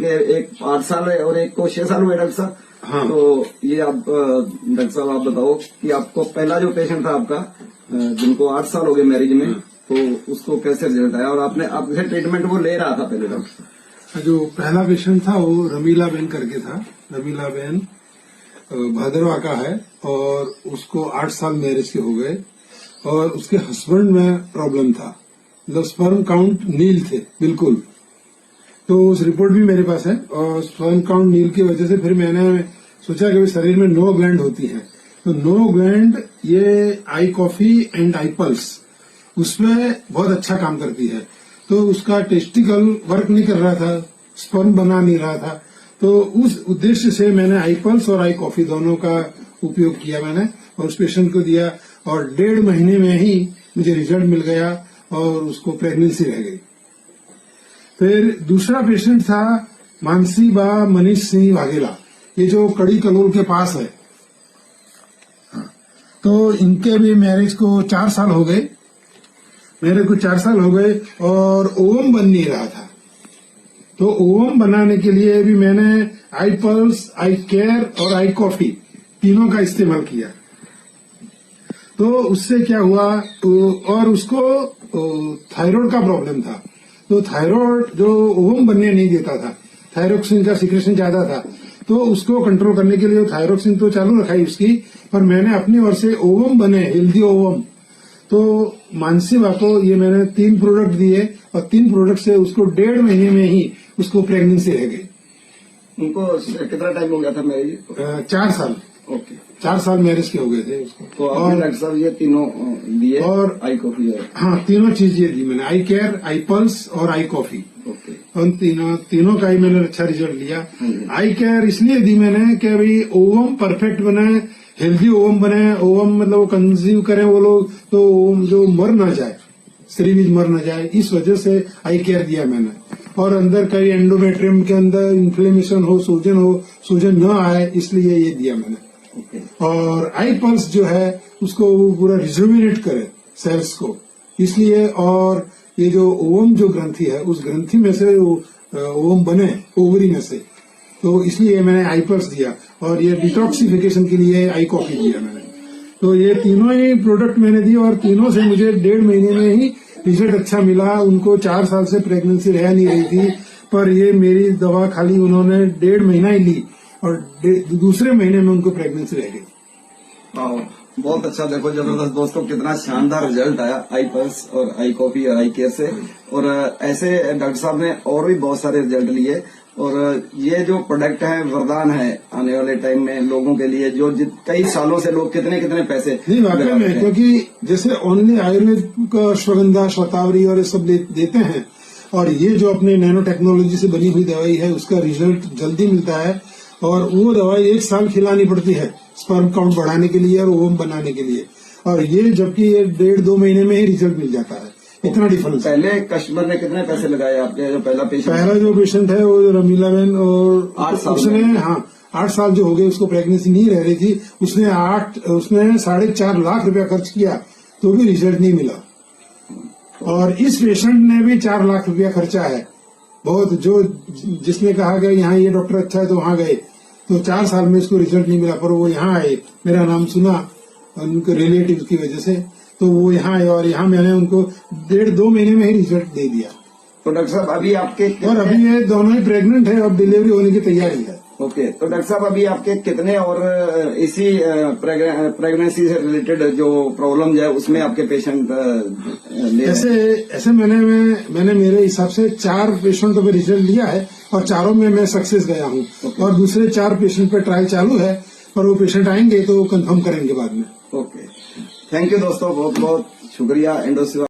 के एक 8 साल है और एक को 6 साल हुए डॉक्टर साहब। हाँ। तो ये आप डॉक्टर साहब आप बताओ कि आपको पहला जो पेशेंट था आपका जिनको 8 साल हो गए मैरिज में, तो उसको कैसे रिजल्ट आया और आपसे ट्रीटमेंट वो ले रहा था पहले डॉक्टर साहब? जो पहला पेशेंट था वो रमीला बेन करके था। रमीला बेन भादरवा का है और उसको 8 साल मैरिज के हो गए और उसके हस्बैंड में प्रॉब्लम था, मतलब स्पर्म काउंट नील थे बिल्कुल। तो उस रिपोर्ट भी मेरे पास है और स्पर्म काउंट नील की वजह से फिर मैंने सोचा कि शरीर में 9 ग्लैंड होती है, तो 9 ग्लैंड ये आई कॉफी एंड आई पल्स उसमें बहुत अच्छा काम करती है। तो उसका टेस्टिकल वर्क नहीं कर रहा था, स्पर्म बना नहीं रहा था, तो उस उद्देश्य से मैंने आई पल्स और आई कॉफी दोनों का उपयोग किया मैंने और उस पेशेंट को दिया और 1.5 महीने में ही मुझे रिजल्ट मिल गया और उसको प्रेगनेंसी रह गई। फिर दूसरा पेशेंट था मानसी बा मनीष सिंह वाघेला, ये जो कड़ी कलोल के पास है। तो इनके भी मैरिज को 4 साल हो गए, मेरे को 4 साल हो गए और ओवम बन नहीं रहा था। तो ओवम बनाने के लिए भी मैंने आई पल्स, आई केयर और आई कॉफी तीनों का इस्तेमाल किया। तो उससे क्या हुआ, और उसको थायराइड का प्रॉब्लम था, तो थायराइड जो ओवम बनने नहीं देता था, थायरोक्सिन का सिक्रेशन ज्यादा था, तो उसको कंट्रोल करने के लिए थायरोक्सिन तो चालू रखाई उसकी, पर मैंने अपनी ओर से ओवम बने, हेल्दी ओवम। तो मानसीबा को ये मैंने 3 प्रोडक्ट दिए और 3 प्रोडक्ट से उसको 1.5 महीने में ही उसको प्रेगनेंसी रह गई। उनको कितना टाइम हो गया था मैरिज? 4 साल। ओके, 4 साल मैरिज के हो गए थे उसको। तो आपने डॉक्टर साहब ये तीनों दिए और आई कॉफी और हाँ, तीनों चीज ये दी मैंने, आई केयर, आई पल्स और आई कॉफी। ओके, उन तीनों का ही मैंने अच्छा रिजल्ट लिया। आई केयर इसलिए दी मैंने कि भाई ओवम परफेक्ट बने, हेल्दी ओवम बने, ओवम मतलब वो कंज्यूम करें वो लोग, तो ओवम जो मर ना जाए, स्त्री बीज मर ना जाए, इस वजह से आई केयर दिया मैंने। और अंदर कहीं एंडोमेट्रियम के अंदर इन्फ्लेमेशन हो, सूजन न आए, इसलिए ये दिया मैंने। और आई पल्स जो है उसको वो पूरा रिजुविनेट करे सेल्स को, इसलिए। और ये जो ओवम जो ग्रंथि है उस ग्रंथि में से ओवम बने ओवरी में से, तो इसलिए मैंने आई पल्स दिया। और ये डिटॉक्सिफिकेशन के लिए आई कॉफी दिया मैंने। तो ये तीनों ही प्रोडक्ट मैंने दिए और तीनों से मुझे 1.5 महीने में ही रिजल्ट अच्छा मिला। उनको 4 साल से प्रेगनेंसी रह नहीं रही थी, पर ये मेरी दवा खाली उन्होंने 1.5 महीना ही ली और दूसरे महीने में उनको प्रेगनेंसी रह गई। बहुत अच्छा, देखो जबरदस्त दोस्तों, कितना शानदार रिजल्ट आया आई पल्स और आई कॉफी और आई केयर से। और ऐसे डॉक्टर साहब ने और भी बहुत सारे रिजल्ट लिए और ये जो प्रोडक्ट है वरदान है आने वाले टाइम में लोगों के लिए, जो कई सालों से लोग कितने पैसे नहीं वाकई में, क्योंकि जैसे ओनली आयुर्वेद का अश्वगंधा, शतावरी और ये सब देते हैं, और ये जो अपने नैनो टेक्नोलॉजी से बनी हुई दवाई है उसका रिजल्ट जल्दी मिलता है। और वो दवाई 1 साल खिलानी पड़ती है स्पर्म काउंट बढ़ाने के लिए और ओवम बनाने के लिए, और ये जबकि ये 1.5-2 महीने में ही रिजल्ट मिल जाता है। इतना डिफरेंस। पहले कस्टमर ने कितने पैसे लगाए आपके? जो पहला जो पेशेंट है वो रमीला बेन, और 8 साल उसने 8 साल जो हो गए, उसको प्रेगनेंसी नहीं रह रही थी, उसने 4.5 लाख रुपया खर्च किया तो भी रिजल्ट नहीं मिला। और इस पेशेंट ने भी 4 लाख रुपया खर्चा है बहुत, जो जिसने कहा कि यहाँ ये डॉक्टर अच्छा है तो वहां गए, तो 4 साल में इसको रिजल्ट नहीं मिला, पर वो यहाँ आए, मेरा नाम सुना उनके रिलेटिव की वजह से, तो वो यहाँ आए और यहाँ मैंने उनको 1.5-2 महीने में ही रिजल्ट दे दिया। तो डॉक्टर साहब अभी आपके, और अभी ये दोनों ही प्रेग्नेंट है, अब डिलीवरी होने की तैयारी है। ओके, तो डॉक्टर साहब अभी आपके कितने और इसी प्रेगनेंसी से रिलेटेड जो प्रॉब्लम है उसमें आपके पेशेंट ऐसे मैंने मेरे हिसाब से 4 पेशेंटों पे रिजल्ट लिया है और 4 में मैं सक्सेस गया हूँ। और दूसरे 4 पेशेंट पे ट्रायल चालू है, और वो पेशेंट आएंगे तो कंफर्म करेंगे बाद में। ओके, थैंक यू दोस्तों, बहुत बहुत शुक्रिया एंडोसिवा।